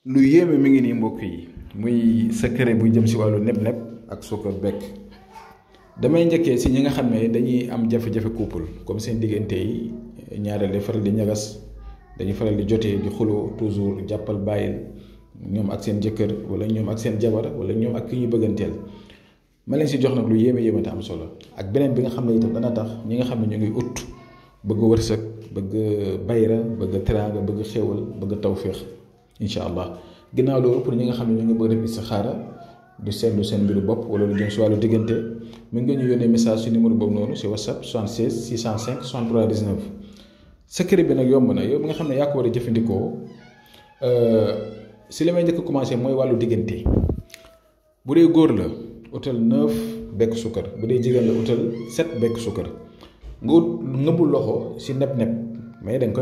lu yéeme mi ngi nii mbokk yi muy secret bu jëm si wàllu neb-neb ak suukar bekk damay njëkkee si ñi nga xam ne dañuy am jafe-jafe couple comme seen diggante yi ñaareel di faral di ñagas dañuy faral di jotee di xuloo toujours jàppal bàyyil ñoom ak seen jëkkër wala ñoom ak seen jabar wala ñoom ak ki ñuy bëgganteel ma leen si jox nag lu yéeme te am solo ak beneen bi nga xam ne itam dana tax ñi nga xam ne ñu ngi ut bëgg wërsëg bëgg bayra bëgg teraanga bëgg xéewal bëgg tawféex incha allah ginnaaw loolu pour ñi nga xam ne ñu ngi bëgg def istixaara du seetlu seen mbiru bopp wala lu jëm si wàllu diggante mën nga ñu yónnee message si numéro boobu noonu si whatsapp 76 605 63 19 secret bi nag yomb na yow mi nga xam ne yaa ko war a jëfandikoo si li may njëkk commencé mooy wàllu diggante bu dee góor la utal 9 bekk sukkar bu dee jigéen la utal 7 bekk sukkar nga ut ngëbul loxo si neb-neb mais da nga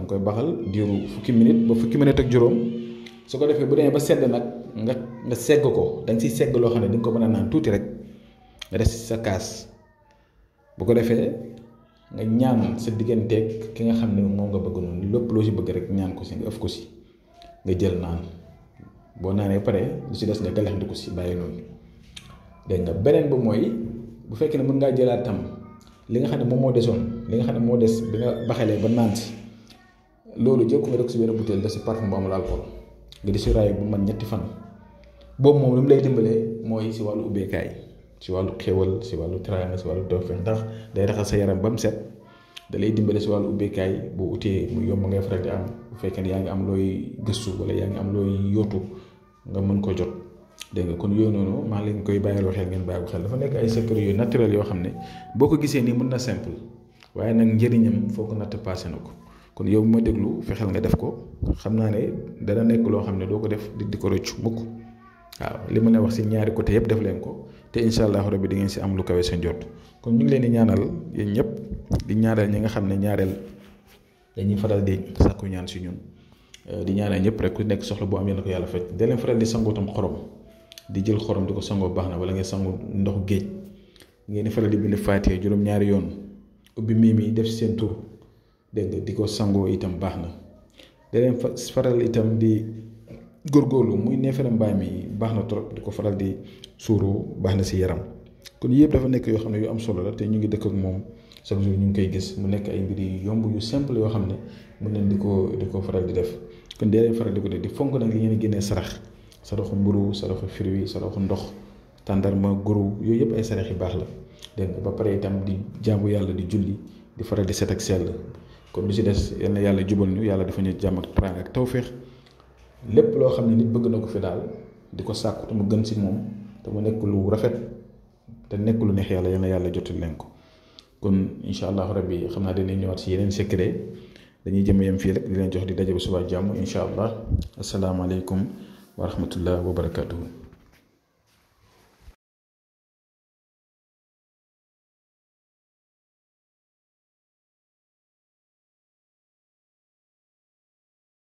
koy baxal diiru fukki minute ba fukki minute ak juróom su ko defee bu demee ba sedd nag nga segg ko da nga siy segg loo xam ne di nga ko mën a naan tuuti rek nga def si sa kaas bu ko defee nga ñaan sa digganteeg ki nga xam ne moom nga bëgg noonu lépp loo si bëgg rek ñaan ko si nga ëf ko si nga jël naan boo naanee pare lu si des nga galaxndi ko si bàyyi noonu dégg nga beneen ba mooy bu fekkee ne mën ngaa jëlaat tam li nga xam ne moom moo desoon li nga xam ne moo des bi nga baxalee ba naan si loolu jël ko nga def si benn butéel def si parfum bu amul alcool nga di si raay bu man ñetti fan boobu moom li mu lay dimbalee mooy si wàllu ubbeekaay si wàllu xéwal si wàllu teraanga si wàllu tawfeex ndax day raxas sa yaram ba mu set da lay dimbale si wàllu ubbeekaay boo utee mu yomb ngay faral di am bu fekkee ne yaa ngi am looy gëstu wala yaa ngi am looy yóotu nga mën ko jot dégg nga kon yooyu noonu maa ngi leen koy bàyyiloo xel ngeen bàyyi ko xel dafa nekk ay secret yu naturel yoo xam ne boo ko gisee nii mën na simple waaye nag njëriñam foo ko natt passé na ko kon yow ma déglu fexeel nga def ko xam naa ne dana nekk loo xam ne doo ko def di ko rëccu mukk waaw li ma leen wax si ñaari côté yëpp def leen ko te incha allah rabbi di ngeen si am lu kawe sa njort kon ñu ngi leen di ñaanal yéen ñëpp di ñaanal ñi nga xam ne ñaareel dañuy faral di sàkku ñaan si ñun di ñaanal ñëpp rek ku nekk soxla boo am yéen ko yàlla faj da leen faral di sangoo tam xorom di jël xorom di ko sangoo baax na wala ngeen sangu ndox géej ngeen di faral di bind Faatiha juróom-ñaari yoon ubbi mii mi def si seen tur dégg nga di ko sangoo itam baax na da leen faral itam di góorgóorlu muy neefere mbaam mi baax na trop di ko faral di suuru baax na si yaram kon yëpp dafa nekk yoo xam ne yu am solo la te ñu ngi dëkk ak moom chaque jour ñu ngi koy gis mu nekk ay mbir yu yomb yu simple yoo xam ne mën nañ di ko faral di def kon dee leen faral di ko def di fonk nag li ngeen génnee sarax saraxu mburu saraxu fruit saraxu ndox tàndarma guru yooyu yëpp ay sarax yu baax la dégg nga ba pare itam di jaamu yàlla di julli di faral di set ak sell kon lu si des yal na yàlla jubal ñu yàlla dafa ñu jàmm ak teraanga ak tawféex lépp loo xam ne nit bëgg na ko fi daal di ko sàkku te mu gën si moom te mu nekk lu rafet te nekk lu neex yàlla yal na yàlla jotul leen ko kon incha allah rabbi xam naa dañuy ñëwaat si yeneen secret dañuy jëm yem fii rek di leen jox di daje bu subaa jàmm incha allah asalaamaaleykum wa rahmatullah wa barakatuhu